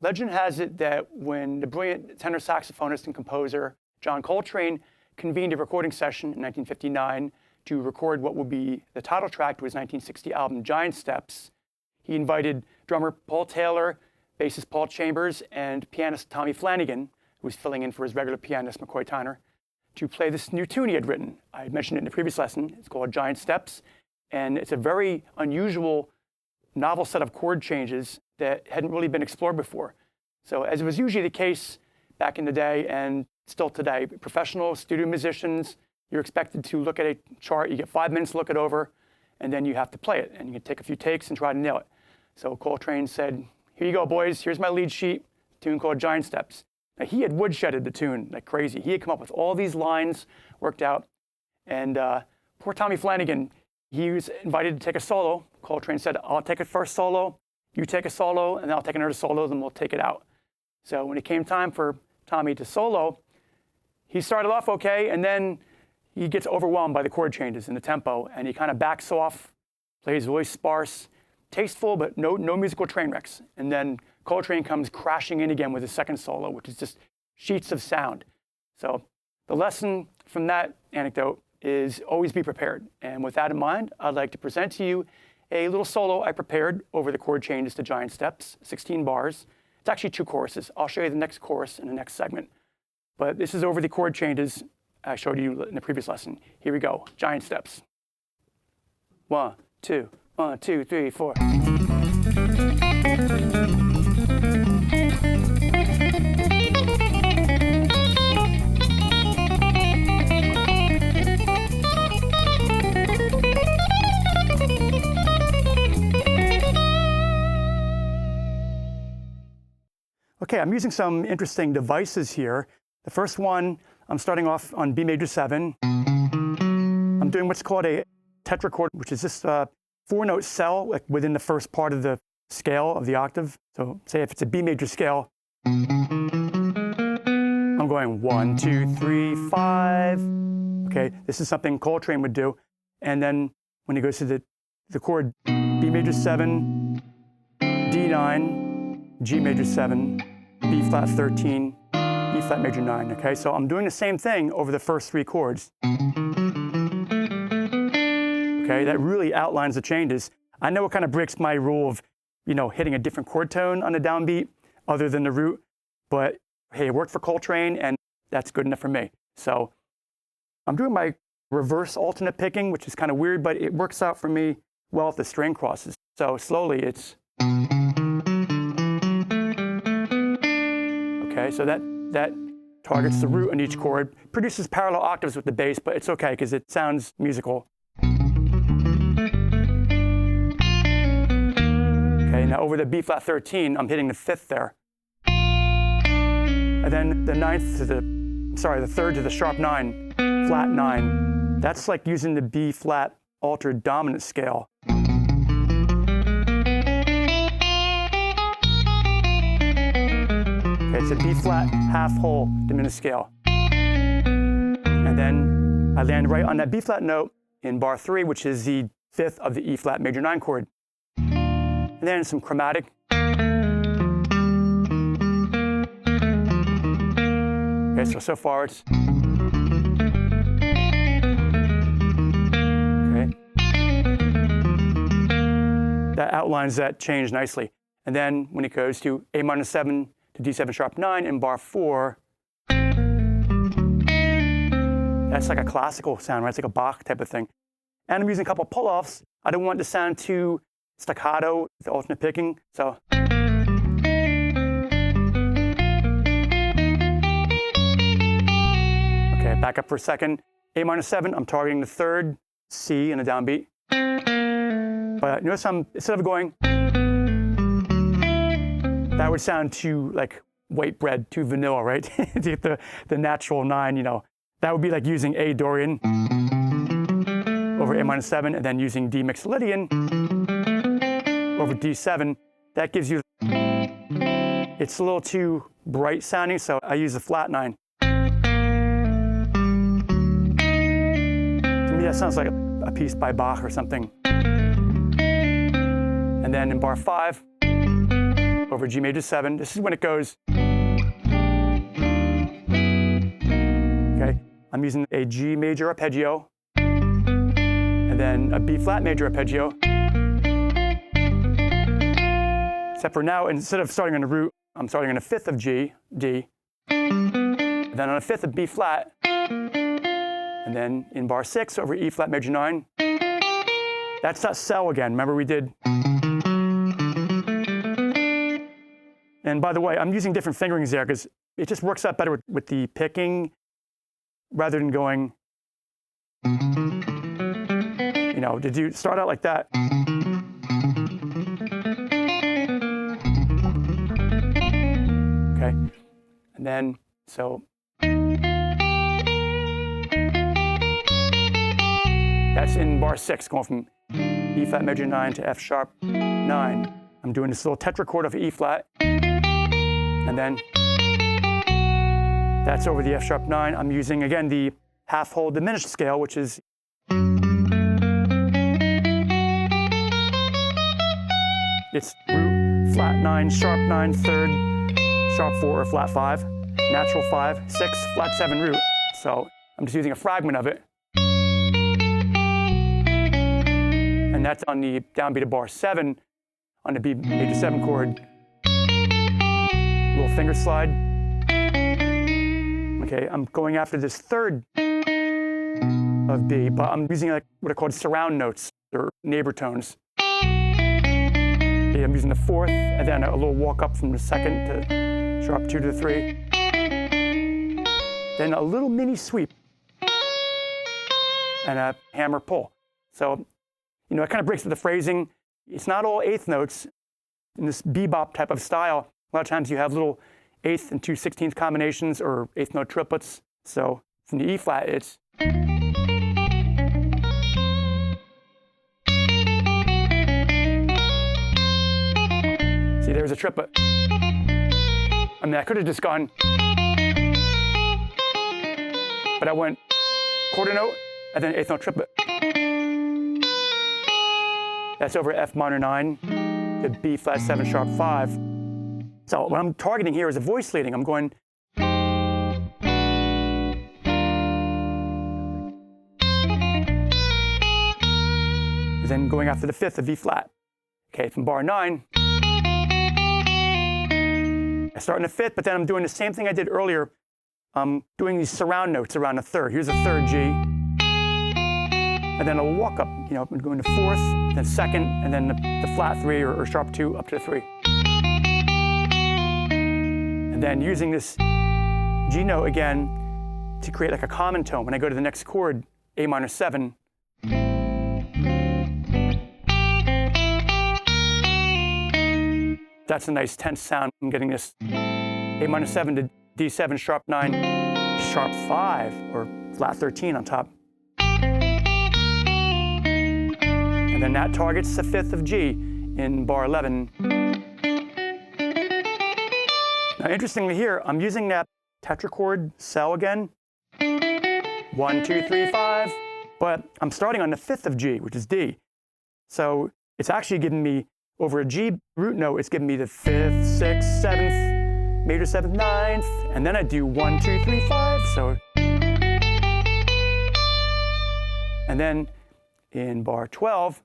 Legend has it that when the brilliant tenor saxophonist and composer John Coltrane convened a recording session in 1959 to record what would be the title track to his 1960 album Giant Steps, he invited drummer Paul Taylor, bassist Paul Chambers, and pianist Tommy Flanagan, who was filling in for his regular pianist McCoy Tyner, to play this new tune he had written. I had mentioned it in the previous lesson. It's called Giant Steps, and it's a very unusual, novel set of chord changes that hadn't really been explored before. So as was usually the case back in the day and still today, professional studio musicians, you're expected to look at a chart, you get 5 minutes to look it over, and then you have to play it, and you can take a few takes and try to nail it. So Coltrane said, here you go, boys, here's my lead sheet, a tune called Giant Steps. Now, he had woodshedded the tune like crazy. He had come up with all these lines worked out, and poor Tommy Flanagan, he was invited to take a solo. Coltrane said, I'll take a first solo, you take a solo, and then I'll take another solo, then we'll take it out. So when it came time for Tommy to solo, he started off okay, and then he gets overwhelmed by the chord changes and the tempo, and he kind of backs off, plays really sparse, tasteful, but no musical train wrecks. And then Coltrane comes crashing in again with his second solo, which is just sheets of sound. So the lesson from that anecdote is always be prepared. And with that in mind, I'd like to present to you a little solo I prepared over the chord changes to Giant Steps, 16 bars. It's actually 2 choruses. I'll show you the next chorus in the next segment. But this is over the chord changes I showed you in the previous lesson. Here we go, Giant Steps. 1, 2, 1, 2, 3, 4. Okay, I'm using some interesting devices here. The first one, I'm starting off on B major 7. I'm doing what's called a tetrachord, which is this 4-note cell like within the first part of the scale of the octave. So say if it's a B major scale, I'm going 1, 2, 3, 5. Okay, this is something Coltrane would do. And then when he goes to the chord B major 7, D9, G major 7, B flat 13, E flat major 9, okay? So I'm doing the same thing over the first 3 chords. Okay, that really outlines the changes. I know it kind of breaks my rule of, hitting a different chord tone on the downbeat other than the root, but hey, it worked for Coltrane and that's good enough for me. So I'm doing my reverse alternate picking, which is kind of weird, but it works out for me well if the string crosses. So slowly it's, okay, so that targets the root on each chord, produces parallel octaves with the bass, but it's okay because it sounds musical. Okay, now over the B flat 13, I'm hitting the 5th there. And then the 9th to the 3rd to the sharp 9, flat 9. That's like using the B flat altered dominant scale. It's a B flat half whole diminished scale. And then I land right on that B flat note in bar 3, which is the 5th of the E flat major 9 chord. And then some chromatic. Okay, so far it's. Okay. That outlines that change nicely. And then when it goes to A minor 7, to D7 sharp 9 in bar 4. That's like a classical sound, right? It's like a Bach type of thing. And I'm using a couple of pull-offs. I don't want it to sound too staccato, the alternate picking, so. Okay, back up for a second. A minor 7, I'm targeting the 3rd C in the downbeat. But notice instead of going, that would sound too like white bread, too vanilla, right? To get the natural 9, that would be like using A Dorian over A minor 7 and then using D Mixolydian over D7. That gives you, it's a little too bright sounding, so I use the flat 9. To me, that sounds like a piece by Bach or something. And then in bar 5, over G major 7. This is when it goes. Okay, I'm using a G major arpeggio, and then a B flat major arpeggio. Except for now, instead of starting on the root, I'm starting on a fifth of G, D, and then on a fifth of B flat, and then in bar 6 over E flat major 9. That's that cell again. Remember we did. And by the way, I'm using different fingerings there because it just works out better with the picking rather than going, you know, did you start out like that? Okay, and then, so. That's in bar 6, going from E flat major 9 to F sharp 9. I'm doing this little tetrachord of E flat, and then that's over the F sharp 9. I'm using, again, the half whole diminished scale, which is it's root, flat 9, sharp 9, third, sharp 4, or flat 5, natural 5, 6, flat 7 root. So I'm just using a fragment of it. And that's on the downbeat of bar 7 on the B major 7 chord. Little finger slide. Okay, I'm going after this third of B, but I'm using like what are called surround notes or neighbor tones. Okay, I'm using the fourth and then a little walk up from the second to sharp 2 to the 3. Then a little mini sweep and a hammer pull. So, you know, it kind of breaks with the phrasing. It's not all eighth notes in this bebop type of style. A lot of times you have little eighth and 2/16 combinations or eighth note triplets. So from the E flat, it's. See, there's a triplet. I mean, I could have just gone, but I went quarter note and then eighth note triplet. That's over F minor 9 to B flat 7 sharp 5. So what I'm targeting here is a voice leading. I'm going. Then going after the fifth of V flat. Okay, from bar 9. I start in the fifth, but then I'm doing the same thing I did earlier. I'm doing these surround notes around the third. Here's a third G. And then I'll walk up, you know, I'm going to fourth, then second, and then the flat 3 or sharp 2 up to the 3. And then using this G note again to create like a common tone. When I go to the next chord, A minor 7, that's a nice tense sound. I'm getting this A minor 7 to D7 sharp 9, sharp 5, or flat 13 on top. And then that targets the fifth of G in bar 11. Now, interestingly here, I'm using that tetrachord cell again. 1, 2, 3, 5. But I'm starting on the fifth of G, which is D. So it's actually giving me, over a G root note, it's giving me the fifth, sixth, seventh, major 7th, 9th. And then I do 1, 2, 3, 5. So. And then in bar 12,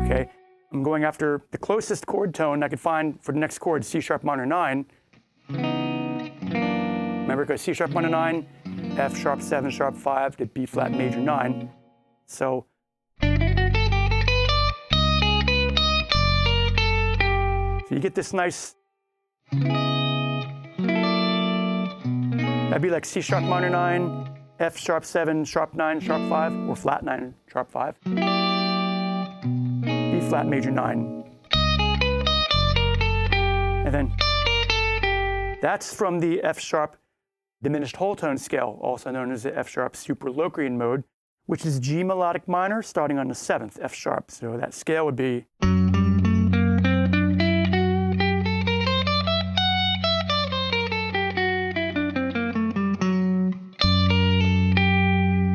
okay, I'm going after the closest chord tone I could find for the next chord, C sharp minor 9. Remember, it goes C sharp minor 9, F sharp 7 sharp 5 to B flat major 9. So you get this nice, that'd be like C sharp minor 9, F sharp 7 sharp 9 sharp 5, or flat 9 sharp 5. B flat major 9. And then that's from the F sharp diminished whole tone scale, also known as the F sharp super Locrian mode, which is G melodic minor starting on the 7th F sharp. So that scale would be.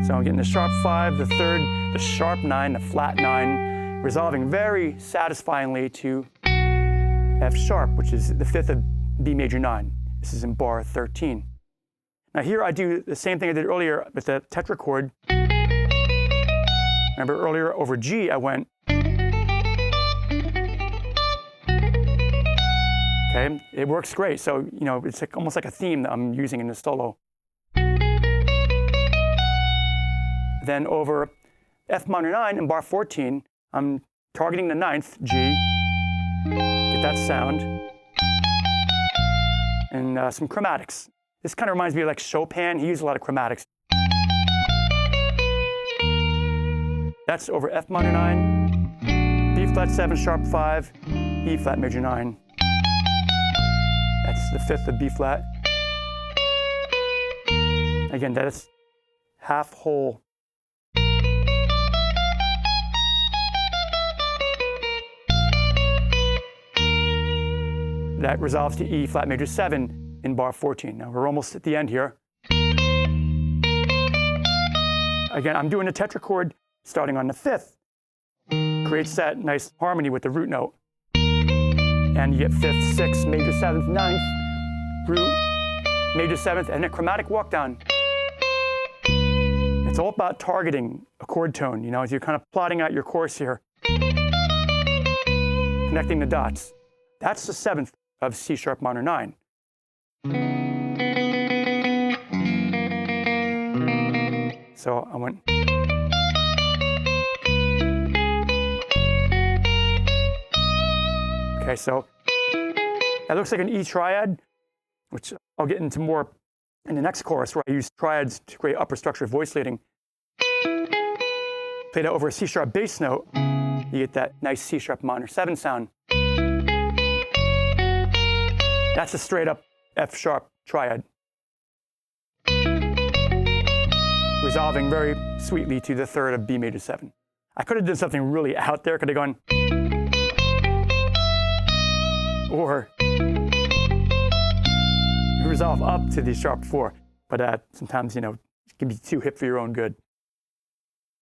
So I'm getting the sharp 5, the third, the sharp 9, the flat 9, resolving very satisfyingly to F sharp, which is the fifth of B major 9. This is in bar 13. Now here I do the same thing I did earlier with the tetrachord. Remember earlier over G I went. Okay, it works great. So, you know, it's like, almost like a theme that I'm using in the solo. Then over F minor 9 in bar 14, I'm targeting the ninth G, get that sound, and some chromatics. This kind of reminds me of like Chopin. He used a lot of chromatics. That's over F minor 9, B flat 7 sharp 5, E flat major 9. That's the fifth of B flat. Again, that is half whole. That resolves to E flat major 7 in bar 14. Now we're almost at the end here. Again, I'm doing a tetrachord starting on the fifth. Creates that nice harmony with the root note. And you get fifth, sixth, major 7th, 9th, root, major 7th, and a chromatic walk down. It's all about targeting a chord tone, you know, as you're kind of plotting out your course here. Connecting the dots. That's the 7th of C sharp minor 9. So I went. Okay, so that looks like an E triad, which I'll get into more in the next chorus, where I use triads to create upper structure voice leading. Play that over a C sharp bass note, you get that nice C sharp minor 7 sound. That's a straight up F sharp triad. Resolving very sweetly to the third of B major 7. I could have done something really out there, could have gone, or resolve up to the sharp 4, but sometimes, you know, it can be too hip for your own good.